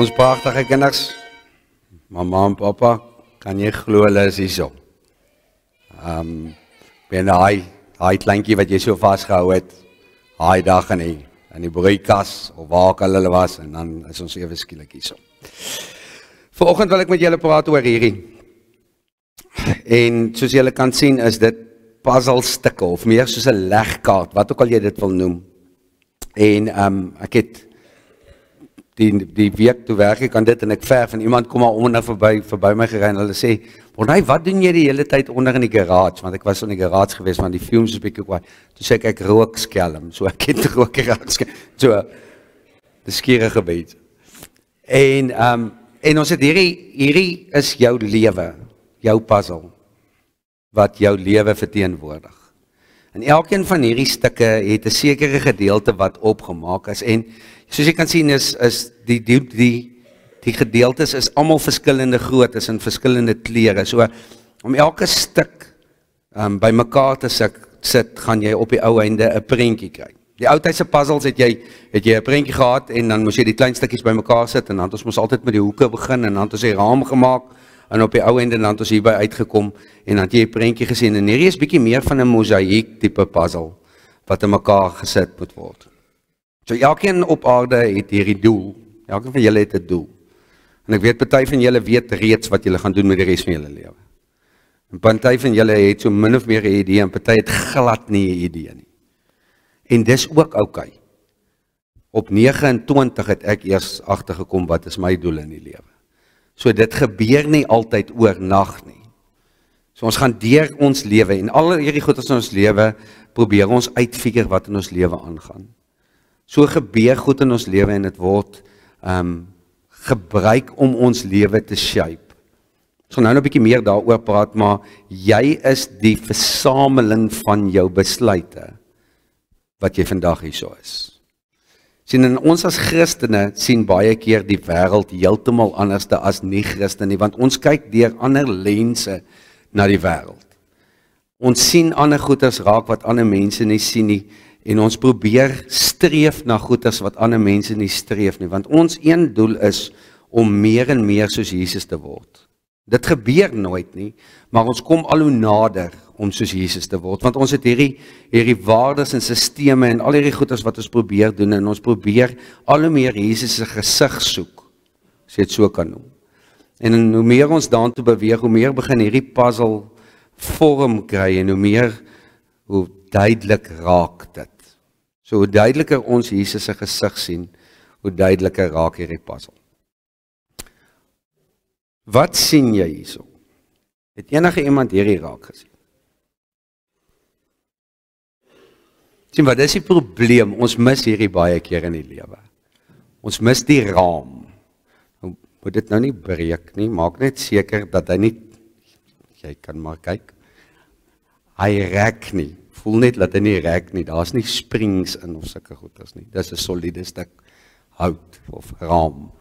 Ons pragtige kinders, mama en papa, kan jy glo hulle is hier so. Ben hy kleintjie wat jy so vastgehou het, hy dag in die broeikas, of waar ook al hulle was, en dan is ons even skielik hier so. Vanoggend wil ek met julle praat oor hierdie. En soos julle kan sien, is dit puzzlestukke, of meer soos 'n legkaart, wat ook al jy dit wil noem. En ek het die week toe werk ek aan dit en ek verf en iemand kom maar onder verby my gery en hulle sê, "Bonnie, wat doen jy die hele tyd onder in die garage?" Want ek was in die garage gewees, want die fumes is bietjie kwaai. Toe sê ek rook skelm, so ek het rook geraak. So die skiere gebed. En ons het hierdie is jou lewe, jou puzzle wat jou lewe verteenwoordig. En elkeen van hierdie stukke het 'n sekere gedeelte wat opgemaak is en soos jy kan sien is die gedeeltes is almal verskillende groottes en verskillende kleure. So om elke stuk bymekaar te sit, gaan jy op die ou einde 'n prentjie kry. Die ou tydse puzzles het jy 'n prentjie gehad en dan moes jy die klein stukkies bymekaar sit en dan het ons mos altyd met die hoeke begin en dan het ons die raam gemaak. En op die ou einde dan het ons hierby uitgekom en dan het jy 'n prentjie gesien en hierdie is bietjie meer van 'n mosaïek tipe puzzle wat in mekaar gesit moet word. So elkeen op aarde het hierdie doel. Elkeen van julle het 'n doel. En ek weet party van julle weet reeds wat julle gaan doen met die res van julle lewe. En party van julle het so min of meer 'n idee en party het glad nie 'n idee nie. En dis ook oukei. Op 29 het ek eers agtergekom wat is my doel in die lewe. So dit gebeur nie altyd oornag nie. So ons gaan deur ons lewe en al hierdie goed in ons lewe probeer ons uitfigure wat in ons lewe aangaan. So gebeur goed in ons lewe en dit word gebruik om ons lewe te shape. Ons gaan nou 'n bietjie meer daaroor praat, maar jy is die versameling van jou besluite wat jy vandag hierso is. Sien, en ons as Christene sien baie keer die wêreld heeltemal anders as nie Christene nie, want ons kyk deur ander lense na die wêreld. Ons sien ander goeders raak wat ander mense nie sien nie, en ons probeer streef na goeders wat ander mense nie streef nie, want ons een doel is om meer en meer soos Jesus te word. Dit gebeur nooit nie, maar ons kom al hoe nader om soos Jesus te word, want ons het hierdie waardes en sisteme en al hierdie goeders wat ons probeer doen, en ons probeer al hoe meer Jesus se gesig soek, as jy dit so kan noem. En hoe meer ons daartoe beweeg, hoe meer begin hierdie puzzle vorm kry, en hoe duidelik raak dit. So hoe duideliker ons Jesus se gesig sien, hoe duideliker raak hierdie puzzle. Wat sien jy hierso? Het enige iemand hierdie raak gesien? Sien wat, dis die probleem, ons mis hierdie baie keer in die lewe. Ons mis die raam. Nou, moet dit nou nie breek nie, maak net seker dat hy nie, jy kan maar kyk, hy rek nie, voel net dat hy nie rek nie, daar is nie springs in of sulke goeders nie, dis 'n soliede stuk hout of raam.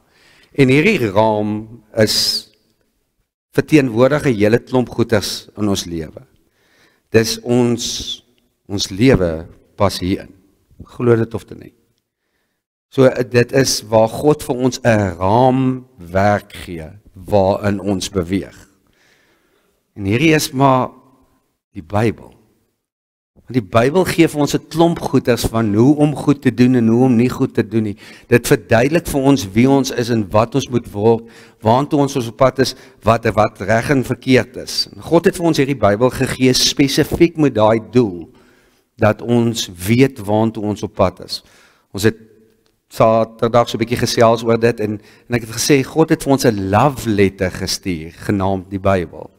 En hierdie raam is verteenwoordig 'n hele klomp goeders in ons lewe. Dis ons lewe pas hierin. Glo dit of nie. So dit is waar God vir ons 'n raamwerk gee waarin ons beweeg. En hierdie is maar die Bybel. Want die Bybel gee vir ons 'n klomp goeders van hoe om goed te doen en hoe om nie goed te doen nie. Dit verduidelik vir ons wie ons is en wat ons moet word, waartoe ons op pad is, wat reg en verkeerd is. En God het vir ons hierdie Bybel gegee spesifiek met daai doel, dat ons weet waartoe ons op pad is. Ons het Saterdag so 'n bietjie gesels oor dit en ek het gesê God het vir ons 'n love letter gestuur genaamd die Bybel.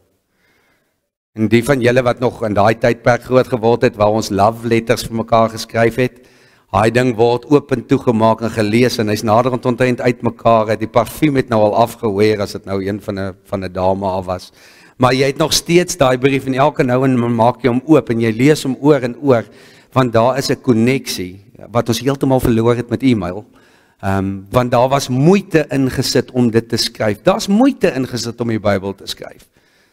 En die van julle wat nog in daai tydperk groot geword het waar ons love letters vir mekaar geskryf het, daai ding word oop en toegemaak en gelees en hy's naderhand onteend uitmekaar. Die parfuum het nou al afgeweer as dit nou een van 'n dame af was. Maar jy het nog steeds daai brief en elke nou en dan maak jy hom oop en jy lees hom oor en oor, want daar is 'n koneksie wat ons heeltemal verloor het met e-mail. Want daar was moeite ingesit om dit te skryf. Daar's moeite ingesit om die Bybel te skryf.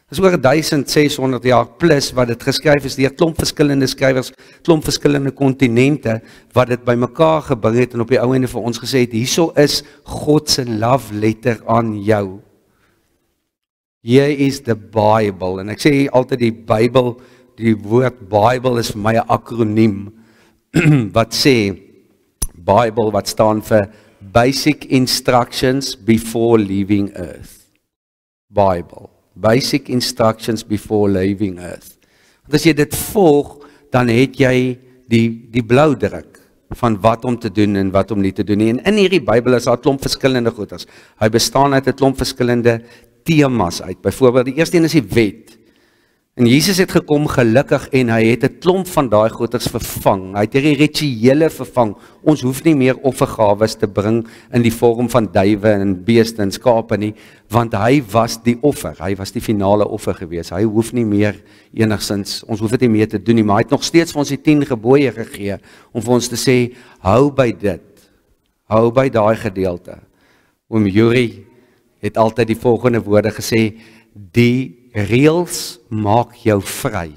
Dis oor 1600 jaar plus wat dit geskryf is deur klomp verskillende skrywers, klomp verskillende kontinente wat dit bymekaar gebring het en op die ou ende vir ons gesê het, hierso is God se love letter aan jou. Here is the Bible. En ek sê altyd die Bybel, die woord Bible is vir my 'n akroniem wat sê Bible wat staan vir Basic Instructions Before Leaving Earth. Bible. Basic Instructions Before Leaving Earth. Want as jy dit volg, dan het jy die bloudruk van wat om te doen en wat om nie te doen nie. En in hierdie Bybel is daar 'n klomp verskillende goeders. Hy bestaan uit 'n klomp verskillende temas uit. Byvoorbeeld, die eerste een is die wet. En Jesus het gekom gelukkig en hy het 'n klomp van daai goeders vervang. Hy het hierdie rituele vervang. Ons hoef nie meer offergawes te bring in die vorm van duwe en beeste en skape nie, want hy was die offer. Hy was die finale offer gewees. Hy hoef nie meer enigsins, ons hoef dit nie meer te doen nie, maar hy het nog steeds vir ons die 10 gebooie gegee om vir ons te sê, hou by dit. Hou by daai gedeelte. Oom Yuri het altyd die volgende woorde gesê, die reëls maak jou vry.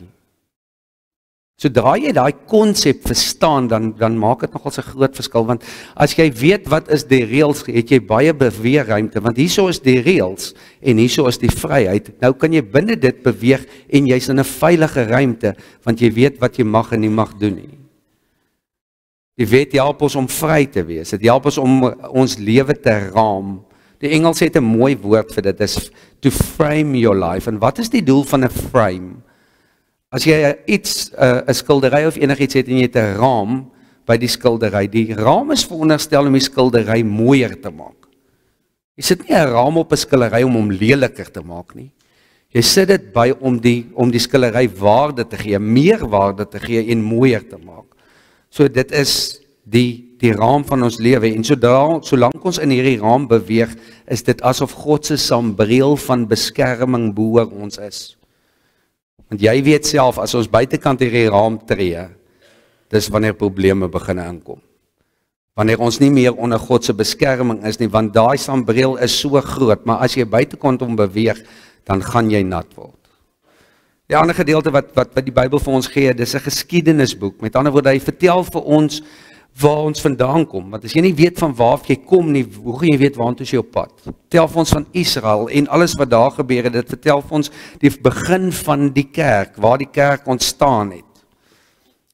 Sodra jy daai konsep verstaan, dan maak dit nogal 'n groot verskil, want as jy weet wat is die reëls, het jy baie beweegruimte, want hierso is die reëls en hierso is die vryheid. Nou kan jy binne dit beweeg en jy's in 'n veilige ruimte, want jy weet wat jy mag en nie mag doen nie. Die wet help ons om vry te wees. Dit help ons om ons lewe te raam. Die Engels het 'n mooi woord vir dit, is to frame your life. En wat is die doel van 'n frame? As jy iets, 'n skildery of enigiets het en jy het 'n raam by die skildery, die raam is veronderstel om die skildery mooier te maak. Jy sit nie 'n raam op 'n skildery om hom leliker te maak nie. Jy sit dit by om die skildery waarde te gee, meer waarde te gee en mooier te maak. So dit is die raam van ons lewe, en solank ons in hierdie raam beweeg, is dit asof God se sambreel van beskerming bo ons is. Want jy weet self, as ons buitekant hierdie raam tree, dis wanneer probleme begin inkom. Wanneer ons nie meer onder God se beskerming is nie, want daai sambreel is so groot, maar as jy buitekant hom beweeg, dan gaan jy nat word. Die ander gedeelte wat die Bybel vir ons gee, dis 'n geskiedenisboek. Met ander woorde, hy vertel vir ons waar ons vandaan kom, want as jy nie weet van waar jy kom nie, hoe gaan jy weet waartoe jy op pad? Vertel vir ons van Israel en alles wat daar gebeur het, dit vertel vir ons die begin van die kerk, waar die kerk ontstaan het.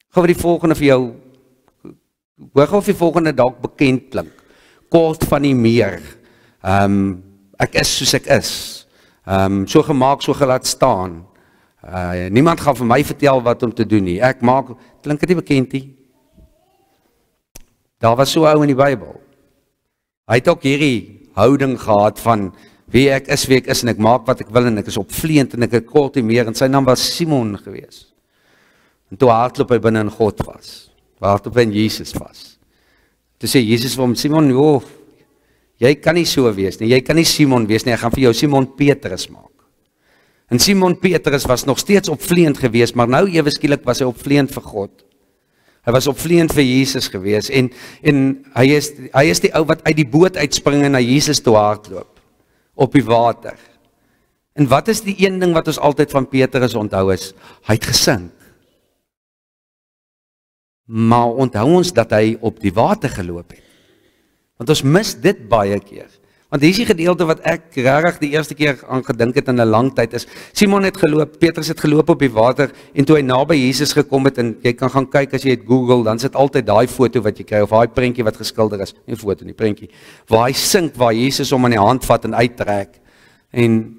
Gaan we die volgende vir jou, hoor of die volgende dalk bekend klink, kort van die meer, ek is soos ek is, so gemaak, so gelaat staan, niemand gaan vir my vertel wat om te doen nie, ek maak, klink dit nie bekend nie? Daar was so ou in die Bybel. Hy het ook hierdie houding gehad van wie ek is en ek maak wat ek wil en ek is opvleend en ek het kort nie meer, en sy naam was Simon gewees. En toe hardloop hy binne in God was, hardloop hy in Jesus was. Toe sê Jesus vir hom, Simon, joh, jy kan nie so wees nie, jy kan nie Simon wees nie, ek gaan vir jou Simon Petrus maak. En Simon Petrus was nog steeds opvleend gewees, maar nou ewe skielik was hy opvleend vir God. Hy was opvleend vir Jesus gewees, en hy is die ou wat uit die boot uitspring en na Jesus toe hardloop, op die water. En wat is die een ding wat ons altyd van Petrus onthou is? Hy het gesink. Maar onthou ons dat hy op die water geloop het. Want ons mis dit baie keer. Want hier is die gedeelte wat ek regtig die eerste keer aan gedink het in 'n lang tyd is, Simon het geloop, Petrus het geloop op die water, en toe hy naby Jesus gekom het, en jy kan gaan kyk as jy het Google, dan sit altyd daai foto wat jy kry, of daai prentjie wat geskilder is, nie foto nie, prentjie, waar hy sink, waar Jesus hom aan die hand vat en uittrek,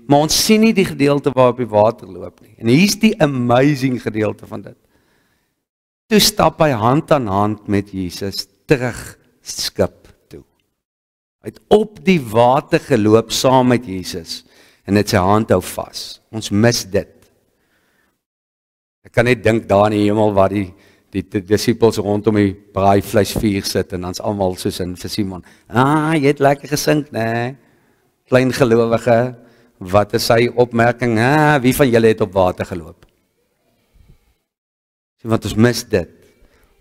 maar ons sien nie die gedeelte waar op die water loop nie, en hier is die amazing gedeelte van dit. Toe stap hy hand aan hand met Jesus terug skip. Hy het op die water geloop saam met Jesus en het sy hand hou vas. Ons mis dit. Ek kan net dink daar in die hemel waar die disippels rondom die braaivleisvuur sit en dan's almal soos in vir Simon. Jy het lekker gesink, né? Klein gelowige, wat is sy opmerking? Wie van julle het op water geloop? Want ons mis dit.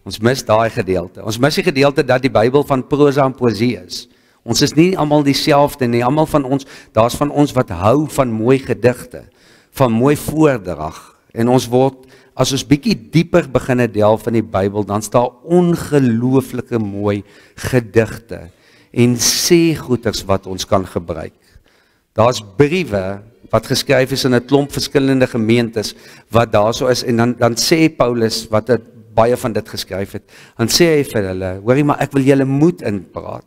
Ons mis daai gedeelte. Ons mis die gedeelte dat die Bybel van prosa en poesie is. Ons is nie almal dieselfde nie, almal van ons, daar's van ons wat hou van mooi gedigte, van mooi voordrag. En ons word, as ons bietjie dieper begin delf in die Bybel, dan staan ongelooflike mooi gedigte en sêgoeders wat ons kan gebruik. Daar's briewe wat geskryf is in 'n klomp verskillende gemeentes wat daarso is, en dan sê Paulus, wat het baie van dit geskryf het, dan sê hy vir hulle, hoorie maar, ek wil julle moed inpraat.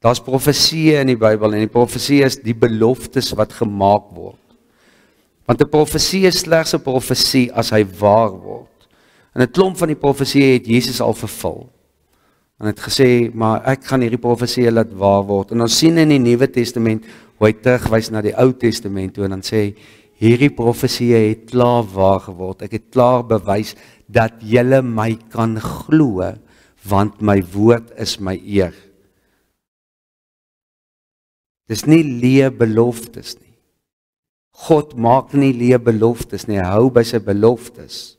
Daar's profeseë in die Bybel, en die profeseë is die beloftes wat gemaak word. Want 'n profesie is slegs 'n profesie as hy waar word. En 'n klomp van die profeseë het Jesus al vervul. En het gesê, maar ek gaan hierdie profeseë laat waar word. En ons sien in die Nuwe Testament hoe hy terugwys na die Ou Testament toe, en dan sê hy, hierdie profeseë het klaar waar geword. Ek het klaar bewys dat julle my kan glo, want my woord is my eer. Dis nie leë beloftes nie. God maak nie leë beloftes nie, hy hou by sy beloftes.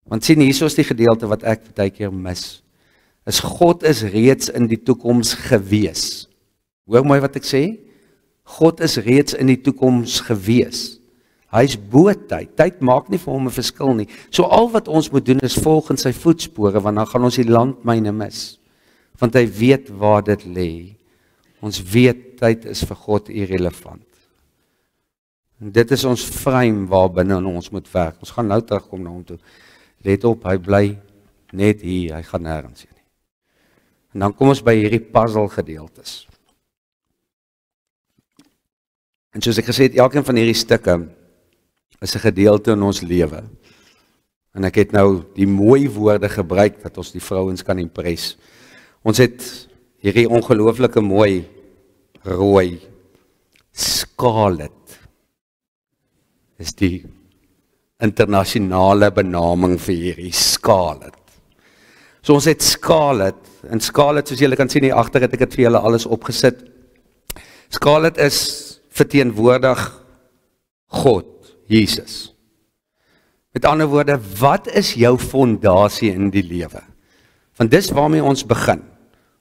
Want sien, hier is die gedeelte wat ek baie keer mis. Is God is reeds in die toekoms gewees. Hoor mooi wat ek sê? God is reeds in die toekoms gewees. Hy is bo tyd. Tyd maak nie vir hom 'n verskil nie. So al wat ons moet doen is volgens sy voetspore, want dan gaan ons die landmyne mis. Want hy weet waar dit lê. Ons weet tyd is vir God irrelevant. En dit is ons frame waar binne ons moet werk. Ons gaan nou terugkom na hom toe. Let op, hy bly net hier, hy gaan nêrens heen nie. En dan kom ons by hierdie puzzle gedeeltes. En soos ek gesê het, elkeen van hierdie stukke is 'n gedeelte in ons lewe. En ek het nou die mooi woorde gebruik dat ons die vrouens kan impress. Ons het hierdie ongelooflike mooi rooi scarlet. Is die internasionale benaming vir hierdie scarlet. So ons het scarlet, en scarlet, soos julle kan sien hier agter, het ek dit vir julle alles opgesit. Scarlet is verteenwoordig God, Jesus. Met ander woorde, wat is jou fondasie in die lewe? Want dis waarmee ons begin.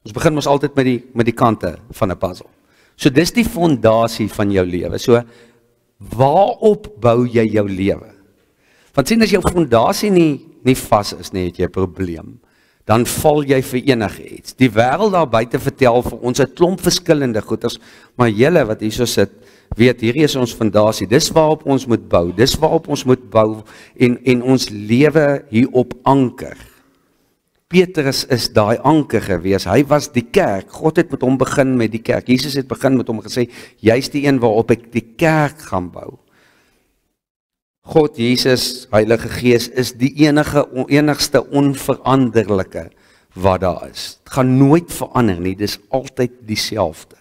Ons begin ons altyd met die kante van 'n puzzle. So dis die fondasie van jou lewe. So waarop bou jy jou lewe? Want sien, as jou fondasie nie vas is nie, het jy 'n probleem. Dan val jy vir enige iets. Die wêreld daar buite vertel vir ons 'n klomp verskillende goeders, maar julle wat hierso sit, weet, hierdie is ons fondasie. Dis waarop ons moet bou. Dis waarop ons moet bou en ons lewe hierop anker. Petrus is daai anker gewees. Hy was die kerk. God het met hom begin met die kerk. Jesus het begin met hom gesê, jy's die een waarop ek die kerk gaan bou. God, Jesus, Heilige Gees is die enigste onveranderlike wat daar is. Het gaan nooit verander nie, dis altyd dieselfde.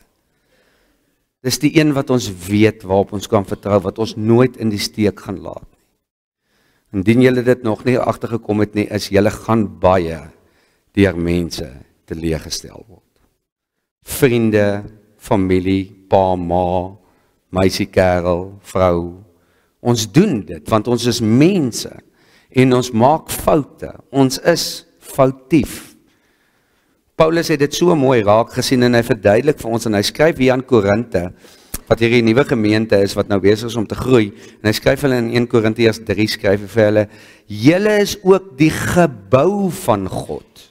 Dis die een wat ons weet, waarop ons kan vertrou, wat ons nooit in die steek gaan laat nie. Indien julle dit nog nie agtergekom het nie, is julle gaan baie deur mense teleurgestel word. Vriende, familie, pa, ma, meisie, kerel, vrou. Ons doen dit, want ons is mense, en ons maak foute, ons is foutief. Paulus het dit so mooi raak gesien, en hy verduidelik vir ons, en hy skryf hier aan Korinte, wat hierdie nuwe gemeente is, wat nou besig is om te groei, en hy skryf hulle in 1 Korintiërs 3, skryf hy vir hulle, julle is ook die gebou van God.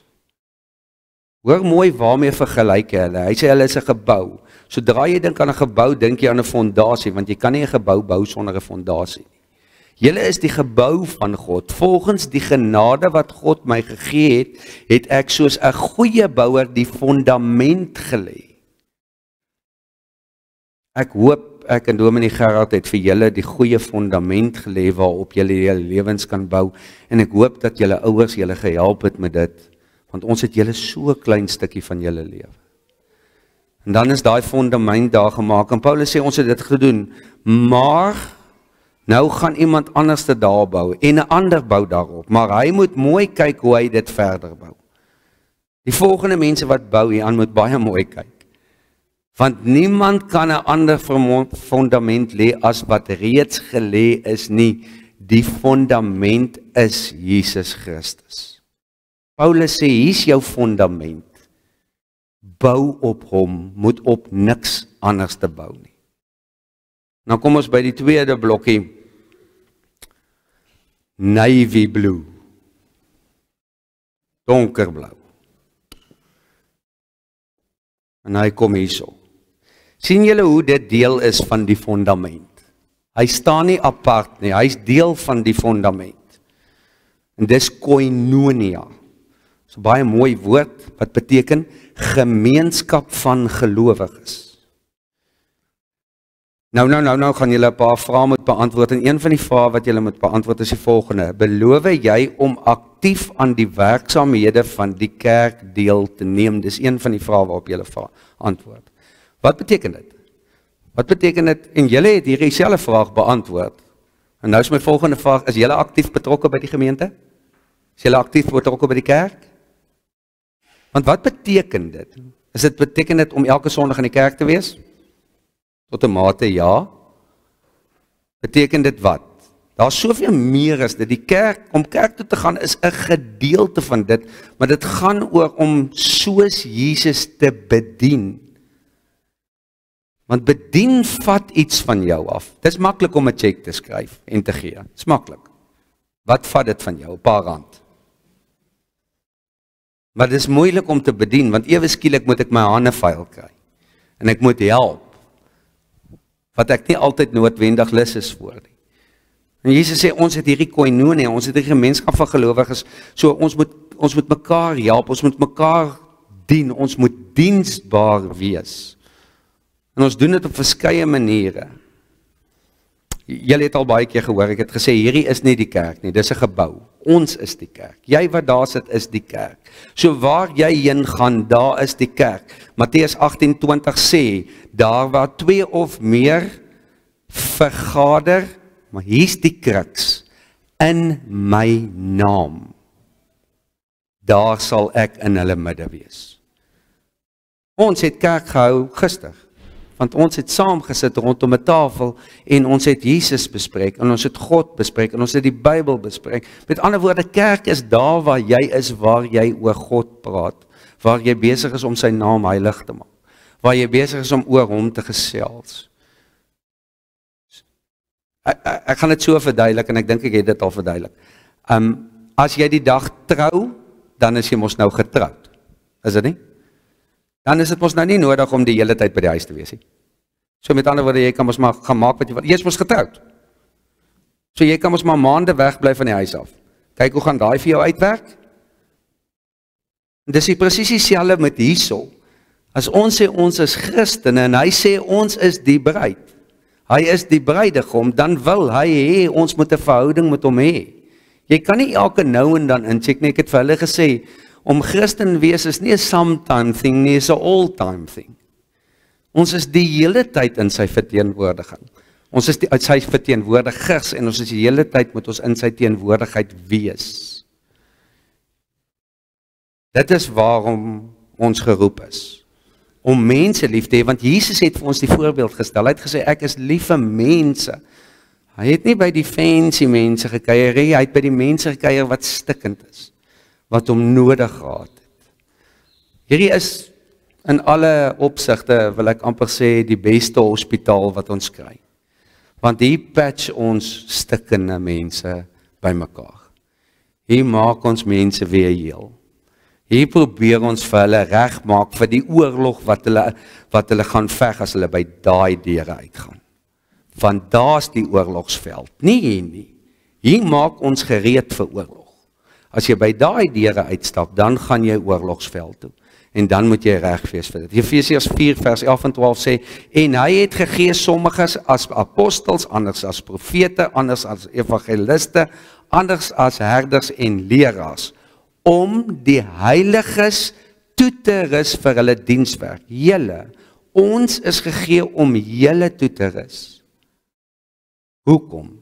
Hoor mooi waarmee vergelyk hulle, hy sê hulle is 'n gebou. Sodra jy dink aan 'n gebou, dink jy aan 'n fondasie, want jy kan nie 'n gebou bou sonder 'n fondasie nie. Julle is die gebou van God. Volgens die genade wat God my gegee het, het ek soos 'n goeie bouer die fondament gelê. Ek hoop ek en Dominee Gerard het vir julle die goeie fondament gelê waarop julle julle lewens kan bou, en ek hoop dat julle ouers julle gehelp het met dit, want ons het julle so 'n klein stukkie van julle lewe. En dan is daai fondament daar gemaak, en Paulus sê ons het dit gedoen, maar nou gaan iemand anders dit daar bou, en 'n ander bou daarop, maar hy moet mooi kyk hoe hy dit verder bou. Die volgende mense wat bou hieraan moet baie mooi kyk, want niemand kan 'n ander fondament lê as wat reeds gelê is nie. Die fondament is Jesus Christus. Paulus sê, hier's jou fondament. Bou op hom, moet op niks anders te bou nie. Nou kom ons by die tweede blokkie. Navy blue. Donkerblou. En hy kom hierso. Sien julle hoe dit deel is van die fondament? Hy staan nie apart nie, hy is deel van die fondament. En dis koinonia. So baie mooi woord, wat beteken gemeenskap van gelowiges. Nou gaan julle 'n paar vrae moet beantwoord, en een van die vrae wat julle moet beantwoord is die volgende: beloof jy om aktief aan die werksaamhede van die kerk deel te neem? Dis een van die vrae waarop julle antwoord. Wat beteken dit? Wat beteken dit? En julle het hierdie selfe vraag beantwoord. En nou is my volgende vraag: is julle aktief betrokke by die gemeente? Is julle aktief betrokke by die kerk? Want wat beteken dit? Beteken dit om elke Sondag in die kerk te wees? Tot 'n mate ja. Beteken dit wat? Daar's soveel meer as dit. Die kerk, om kerk toe te gaan is 'n gedeelte van dit, maar dit gaan oor om soos Jesus te bedien. Want bedien vat iets van jou af. Dit is maklik om 'n cheque te skryf en te gee. Dit is maklik. Wat vat dit van jou? 'n paar rand. Maar dit is moeilik om te bedien, want ewe skielik moet ek my hande vuil kry. En ek moet help. Wat ek nie altyd noodwendig lus is voor nie. En Jesus sê, ons het hierdie koinonia, ons het hierdie gemeenskap van gelowiges, so ons moet mekaar help, ons moet mekaar dien, ons moet diensbaar wees. En ons doen dit op verskeie maniere. Julle het al baie keer gehoor, ek het gesê, hierdie is nie die kerk nie, dis 'n gebou. Ons is die kerk. Jy wat daar sit is die kerk. So waar jy heen gaan, daar is die kerk. Matteus 18:20 sê, daar waar 2 of meer vergader, maar hier's die kruks, in my naam, daar sal ek in hulle midde wees. Ons het kerk gehou gister, want ons het saam gesit rondom 'n tafel en ons het Jesus bespreek en ons het God bespreek en ons het die Bybel bespreek. Met ander woorde, kerk is daar waar jy is, waar jy oor God praat, waar jy besig is om sy naam heilig te maak, waar jy besig is om oor hom te gesels. Ek gaan dit so verduidelik en ek dink ek het dit al verduidelik. As jy die dag trou, dan is jy mos nou getroud. Is dit nie? Dan is dit mos nou nie nodig om die hele tyd by die huis te wees nie. So met ander woorde, jy kan mos maar gaan maak wat jy wil. Jy is mos getroud. So jy kan mos maar maande wegbly van die huis af. Kyk hoe gaan daai vir jou uitwerk? Dis presies dieselfde met hierso. As ons sê ons is Christene en hy sê ons is die bruid. Hy is die bruidegom, dan wil hy hê ons moet 'n verhouding met hom hê. Jy kan nie elke nou en dan incheck nie. Ek het vir hulle gesê, om Christen wees is nie 'n sometime thing nie, is 'n all-time thing. Ons is die hele tyd in sy verteenwoordiging. Ons is sy verteenwoordigers en ons is die hele tyd moet ons in sy teenwoordigheid wees. Dit is waarom ons geroep is. Om mense lief te hê, want Jesus het vir ons die voorbeeld gestel. Hy het gesê, ek is lief vir mense. Hy het nie by die fancy mense gekuier, hy het by die mense gekuier wat stikkend is, wat hom nodig gehad het. Hierdie is in alle opsigte, wil ek amper sê, die beste hospitaal wat ons kry. Want hier patch ons stikkende mense bymekaar. Hier maak ons mense weer heel. Hier probeer ons vir hulle regmaak vir die oorlog wat hulle gaan veg as hulle by daai deure uitgaan. Want daar's die oorlogsveld, nie hier nie. Hier maak ons gereed vir oorlog. As jy by daai deure uitstap, dan gaan jy oorlogsveld toe. En dan moet jy reg wees vir dit. Efesiërs 4 vers 11 en 12 sê, en hy het gegee sommiges as apostels, anders as profete, anders as evangeliste, anders as herders en leraars, om die heiliges toe te rus vir hulle dienswerk. Julle, ons is gegee om julle toe te rus. Hoekom?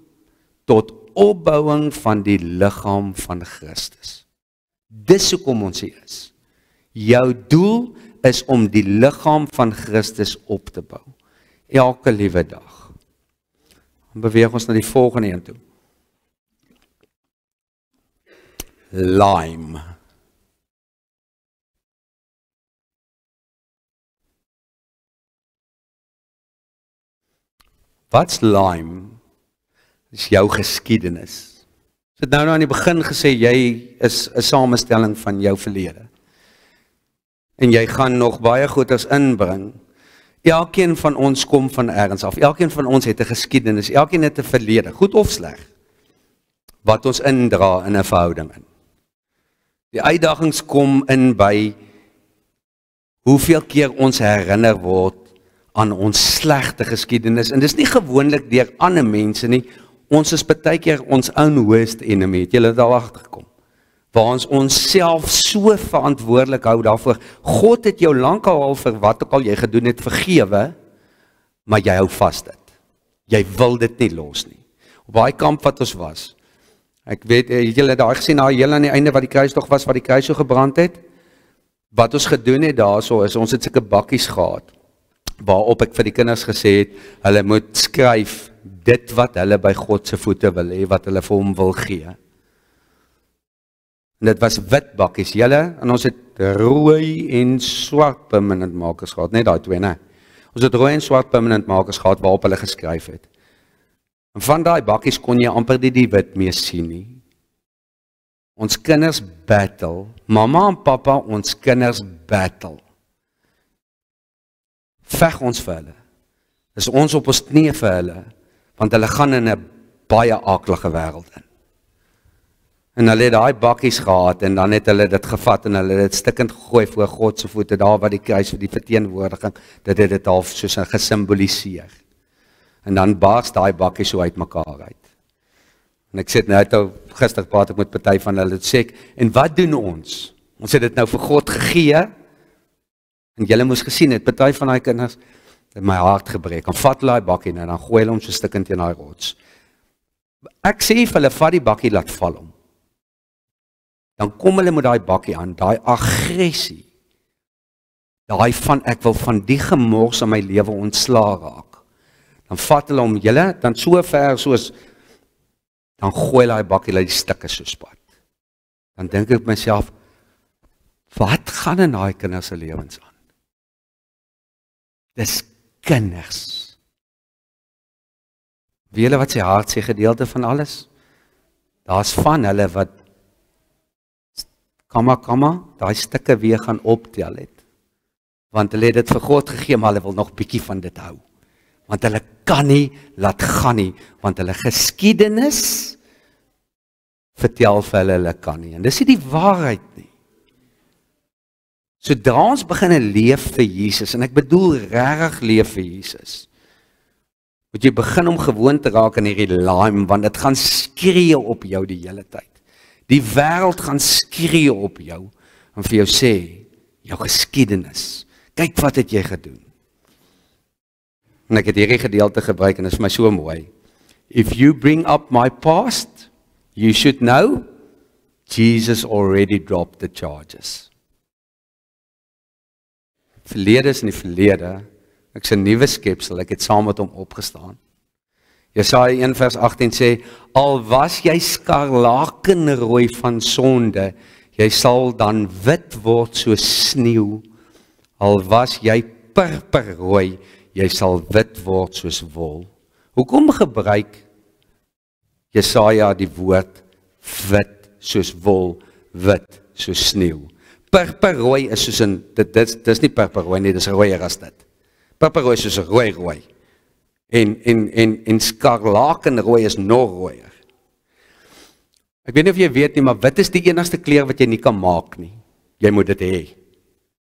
Tot opbouing van die liggaam van Christus. Dis hoekom ons hier is. Jou doel is om die liggaam van Christus op te bou. Elke liewe dag. Dan beweeg ons na die volgende een toe. Lime. Wat's lime? Dis jou geskiedenis. Ek het nou aan die begin gesê, jy is 'n samestelling van jou verlede. En jy gaan nog baie goeders inbring. Elkeen van ons kom van ergens af. Elkeen van ons het 'n geskiedenis. Elkeen het 'n verlede, goed of sleg, wat ons indra in 'n verhouding in. Die uitdagings kom in by hoeveel keer ons herinner word aan ons slegte geskiedenis. En dis nie gewoonlik deur ander mense nie. Ons is baie keer ons own worst enemy. Het julle daar agtergekom? Waar ons onsself so verantwoordelik hou daarvoor. God het jou lankal al vir wat ook al jy gedoen het vergewe, maar jy hou vas dit. Jy wil dit nie los nie. Op daai kamp wat ons was, ek weet, het julle daar gesien, na heel aan die einde wat die kruistog was, wat die kruis so gebrand het? Wat ons gedoen het daarso is, ons het sulke bakkies gehad, waarop ek vir die kinders gesê het, hulle moet skryf dit wat hulle by God se voete wil hê, wat hulle vir hom wil gee. En dit was wit bakkies, julle, en ons het rooi en swart permanent markers gehad, net daai twee, nee. Ons het rooi en swart permanent markers gehad, waarop hulle geskryf het. En van daai bakkies kon jy amper die wit mee sien nie. Ons kinders battle, mamma en papa, ons kinders battle. Veg ons vir hulle. Dis ons op ons knieë vir hulle, want hulle gaan in 'n baie aaklige wêreld in. En hulle het daai bakkies gehad, en dan het hulle dit gevat, en hulle het dit stikkend gegooi voor God se voete, daar waar die kruis vir die verteenwoordiging, dit het dit half soos gesimboliseer. En dan bars daai bakkies so uit mekaar uit. En ek sê nou, gister praat ek met party van hulle, sê ek, en wat doen ons? Ons het dit nou vir God gegee, en julle moes gesien het, party van daai kinders, het my hart gebreek, dan vat hulle daai bakkie, en dan gooi hulle hom so stikkend teen daai rots. Ek sê vir hulle, vat die bakkie, laat val hom. Dan kom hulle met daai bakkie aan, daai aggressie, daai van, ek wil van die gemors in my lewe ontslaa raak. Dan vat hulle om julle, dan so ver soos, dan gooi hulle die bakkie, die stikke so spat. Dan dink ek myself, wat gaan in daai kinders se lewens aan? Dis kinders. Weet julle wat sy hart sê gedeelte van alles? Daar's van hulle wat, daai stikke weer gaan optel het. Want hulle het dit vir God gegee, maar hulle wil nog bietjie van dit hou. Want hulle kan nie laat gaan nie, want hulle geskiedenis vertel vir hulle kan nie. En dis nie die waarheid nie. Sodra ons begin leef vir Jesus, en ek bedoel regtig leef vir Jesus, moet jy begin om gewoon te raak in hierdie lime, want dit gaan skree op jou die hele tyd. Die wêreld gaan skree op jou, en vir jou sê, jou geskiedenis, kyk wat het jy gedoen. En ek het hierdie gedeelte gebruik, en dit is my so mooi. If you bring up my past, you should know, Jesus already dropped the charges. Verlede is in die verlede, ek is 'n nuwe skepsel, ek het saam met hom opgestaan. Jesaja 1 vers 18 sê, al was jy skarlakenrooi van sonde, jy sal dan wit word soos sneeu. Al was jy purperrooi, jy sal wit word soos wol. Hoekom gebruik Jesaja die woord wit soos wol, wit soos sneeu? Purperrooi is soos 'n, dis nie purperrooi nie, dis rooier as dit. Purperrooi is soos 'n rooi. En skarlakenrooi is nog rooier. Ek weet nie of jy weet nie, maar wit is die enigste kleur wat jy nie kan maak nie. Jy moet dit hê.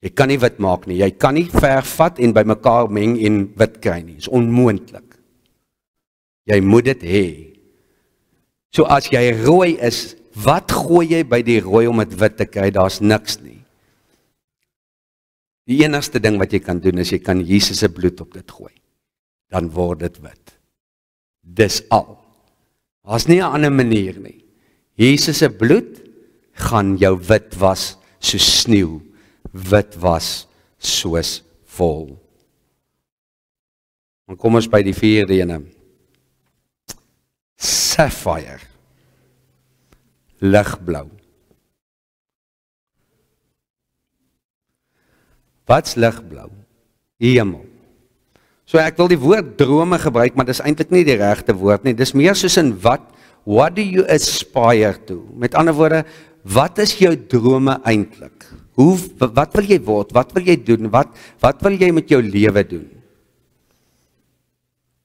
Jy kan nie wit maak nie. Jy kan nie verf vat en by mekaar meng en wit kry nie. Dit is onmoontlik. Jy moet dit hê. So as jy rooi is, wat gooi jy by die rooi om dit wit te kry? Daar's niks nie. Die enigste ding wat jy kan doen is jy kan Jesus se bloed op dit gooi. Dan word dit wit. Dis al. Daar's nie 'n ander manier nie. Jesus se bloed gaan jou wit was soos sneeu, wit was soos wol. Dan kom ons by die vierde ene. Sapphire. Ligblou. Wat's ligblou? Hemel. So ek wil die woord drome gebruik, maar dis eintlik nie die regte woord nie. Dis meer soos in what do you aspire to? Met ander woorde, wat is jou drome eintlik? Wat wil jy word? Wat wil jy doen? Wat wil jy met jou lewe doen?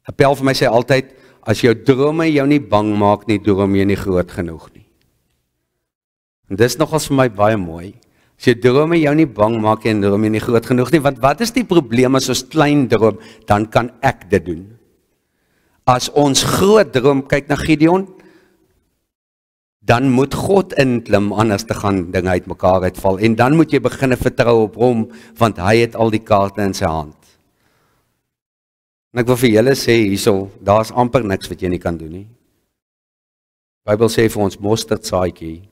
Appel vir my sê altyd, as jou drome jou nie bang maak nie, droom jy nie groot genoeg nie. En dis nogals vir my baie mooi. As jou drome jou nie bang maak en droom jy nie groot genoeg nie, want wat is die probleem as ons klein droom, dan kan ek dit doen. As ons groot droom, kyk na Gideon, dan moet God inklim, anders te gaan dinge uit mekaar uitval, en dan moet jy begin vertrou op hom, want hy het al die kaarte in sy hand. En ek wil vir julle sê hierso, daar's amper niks wat jy nie kan doen nie. Die Bybel sê vir ons mosterdsaadjie,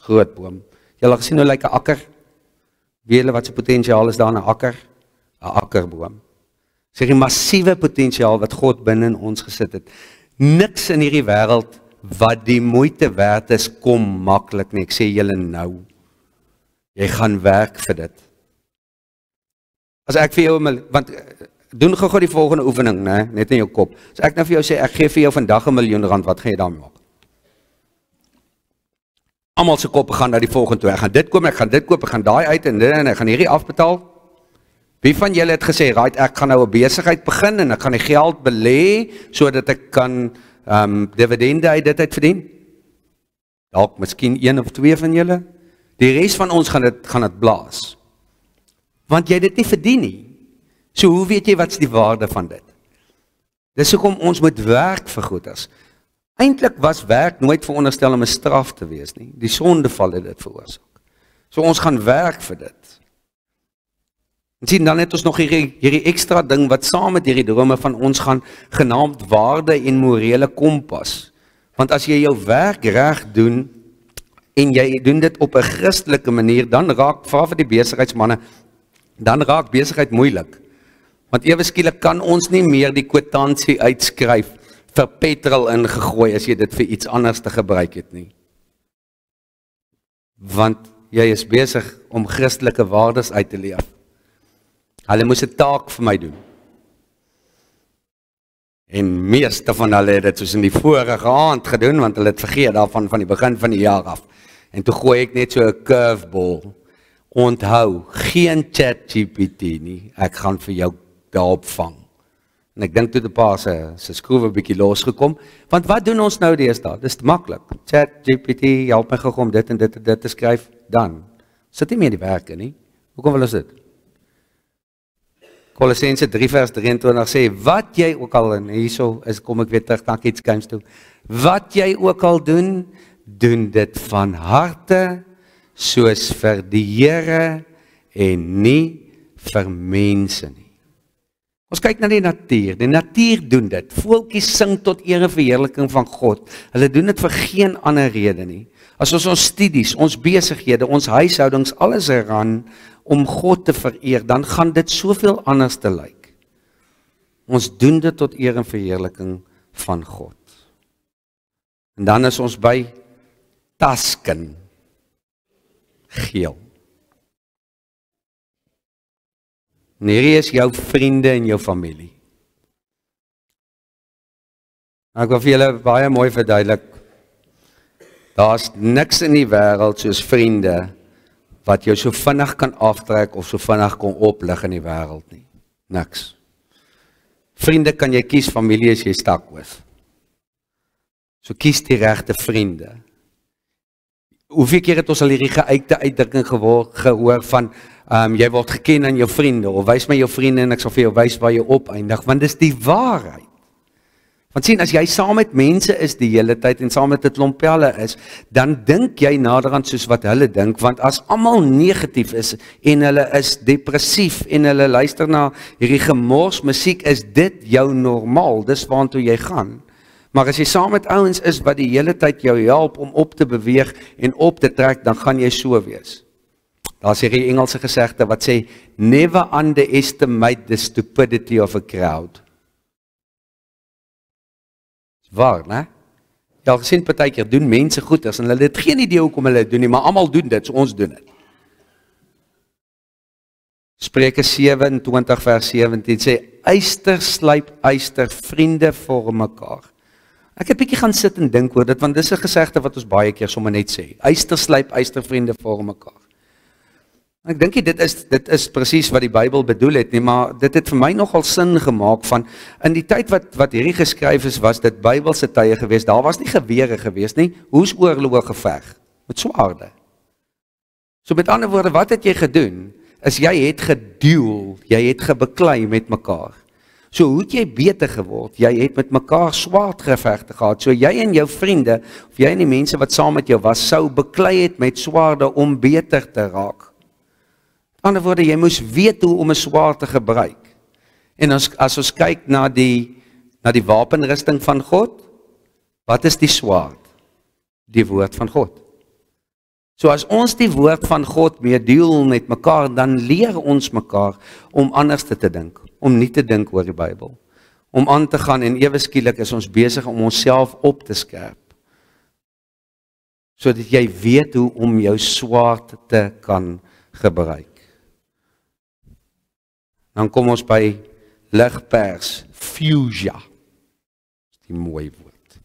groot boom. Julle gesien hoe lyk 'n akker? Weet julle wat se potensiaal is daar in 'n akker? 'n Akkerboom. Sê die massiewe potensiaal wat God binne in ons gesit het. Niks in hierdie wêreld wat die moeite werd is, kom maklik nie. Ek sê julle nou. Jy gaan werk vir dit. As ek vir jou, want doen gou die volgende oefening, né, net in jou kop. As ek nou vir jou sê, ek gee vir jou vandag R1 miljoen, wat gaan jy daarmee maak? Almal se koppe gaan na die volgende toe. Ek gaan dit koop, ek gaan dit koop, ek gaan daai uit en ek gaan hierdie afbetaal. Wie van julle het gesê, right, ek gaan nou 'n besigheid begin en ek gaan die geld belê sodat ek kan dividende uit dit uit verdien? Dalk miskien 1 of 2 van julle. Die res van ons gaan dit blaas. Want jy dit nie verdien nie. So hoe weet jy wat's die waarde van dit? Dis hoekom ons moet werk vir goeders. Eintlik was werk nooit veronderstel om 'n straf te wees nie. Die sondeval het dit veroorsaak. So ons gaan werk vir dit. En sien, dan het ons nog hierdie ekstra ding wat saam met hierdie drome van ons gaan, genaamd waarde en morele kompas. Want as jy jou werk reg doen en jy doen dit op 'n Christelike manier, dan raak, vir die besigheidsmanne, dan raak besigheid moeilik. Want ewe skielik kan ons nie meer die kwitansie uitskryf vir petrol ingegooi as jy dit vir iets anders te gebruik het nie. Want jy is besig om Christelike waardes uit te leef. Hulle moes 'n taak vir my doen. En meeste van hulle het dit soos in die vorige aand gedoen, want hulle het vergeet daarvan van die begin van die jaar af. En toe gooi ek net so 'n curveball. Onthou, geen ChatGPT nie. Ek gaan vir jou daarop vang. En ek dink toe die pa se skroewe 'n bietjie losgekom, want wat doen ons nou deesdae? Dis te maklik. ChatGPT help my gou om dit en dit en dit te skryf, dan sit nie meer die werke nie. Hoekom wil ons dit? Kolossense 3 vers 23 sê, wat jy ook al, en hierso kom ek weer terug na iets skuins toe, wat jy ook al doen, doen dit van harte, soos vir die Here en nie vir mense nie. Ons kyk na die natuur doen dit, voeltjies sing tot eer en verheerliking van God, hulle doen dit vir geen ander rede nie. As ons studies, ons besighede, ons huishoudings, alles ran om God te vereer, dan gaan dit soveel anders te lyk. Ons doen dit tot eer en verheerliking van God. En dan is ons by tasken, geel. En hierdie is jou vriende en jou familie. Ek wil vir julle baie mooi verduidelik, daar's niks in die wêreld soos vriende, wat jou so vinnig kan aftrek of so vinnig kan oplig in die wêreld nie. Niks. Vriende kan jy kies, familie is jy stuck with. So kies die regte vriende. Hoeveel keer het ons al hierdie geuite uitdrukking gehoor van, jy word geken aan jou vriende, of wys my jou vriende en ek sal vir jou wys waar jy opeindig, want dis die waarheid. Want sien, as jy saam met mense is die hele tyd en saam met 'n klomp pelle is, dan dink jy naderhand soos wat hulle dink, want as almal negatief is en hulle is depressief en hulle luister na hierdie gemors musiek, is dit jou normaal, dis waartoe jy gaan. Maar as jy saam met ouens is wat die hele tyd jou help om op te beweeg en op te trek, dan gaan jy so wees. Daar's hierdie Engelse gesegde wat sê, never underestimate the stupidity of a crowd. Waar, né? Jy al gesien partykeer doen mense goeders en hulle het geen idee hoekom hulle dit doen nie, maar almal doen dit, so ons doen dit. Spreuke 27 vers 17 sê, yster slyp yster, vriende vorm mekaar. Ek het 'n bietjie gaan sit en dink oor dit, want dis 'n gesegde wat ons baie keer sommer net sê. Yster slyp yster, vriende vorm mekaar. Ek dink nie dit is presies wat die Bybel bedoel het nie, maar dit het vir my nogal sin gemaak van, in die tyd wat hierdie geskryf is, was dit Bybelse tye gewees, daar was nie gewere gewees nie, hoe's oorloë geveg? Met swaarde. So met ander woorde, wat het jy gedoen? Is jy het geduel, jy het gebeklei met mekaar. So hoe het jy beter geword? Jy het met mekaar swaardgevegte gehad. So jy en jou vriende, of jy en die mense wat saam met jou was, sou beklei het met swaarde om beter te raak. Met ander woorde, jy moes weet hoe om 'n swaard te gebruik. En as ons kyk na die wapenrusting van God, wat is die swaard? Die woord van God. So as ons die woord van God mee deel met mekaar, dan leer ons mekaar om anders te dink, om nie te dink oor die Bybel, om aan te gaan en ewe skielik is ons besig om onsself op te skerp, sodat jy weet hoe om jou swaard te kan gebruik. Dan kom ons by ligpers, fuchsia, dis die mooi woord.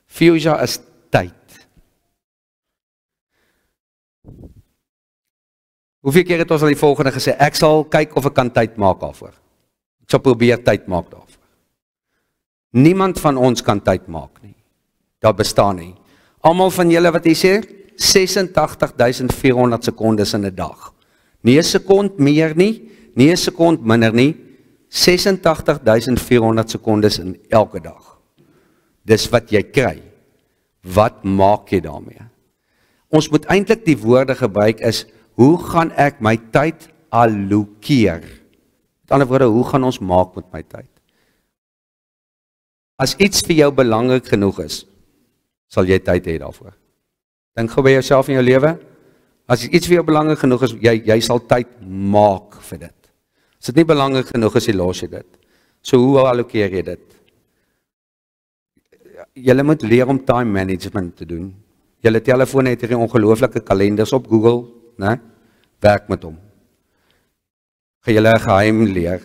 Fuchsia is tyd. Hoeveel keer het ons al die volgende gesê, ek sal kyk of ek kan tyd maak daarvoor. Ek sal probeer tyd maak daarvoor. Niemand van ons kan tyd maak nie. Daar bestaan nie. Almal van julle wat jy sê, 86.400 sekondes in 'n dag. Nie 'n sekond meer nie, nie 'n sekond minder nie, 86.400 sekondes in elke dag. Dis wat jy kry. Wat maak jy daarmee? Ons moet eintlik die woorde gebruik is, hoe gaan ek my tyd allokeer? Met ander woorde, hoe gaan ons maak met my tyd? As iets vir jou belangrik genoeg is, sal jy tyd hê daarvoor. Dink gou by jouself in jou lewe. As iets vir jou belangrik genoeg is, jy sal tyd maak vir dit. As dit nie belangrik genoeg is, los jy dit. So hoe allokeer jy dit? Julle moet leer om time management te doen. Julle telefoon het hierdie ongelooflike kalenders op Google, né? Werk met hom. Gaan julle 'n geheim leer.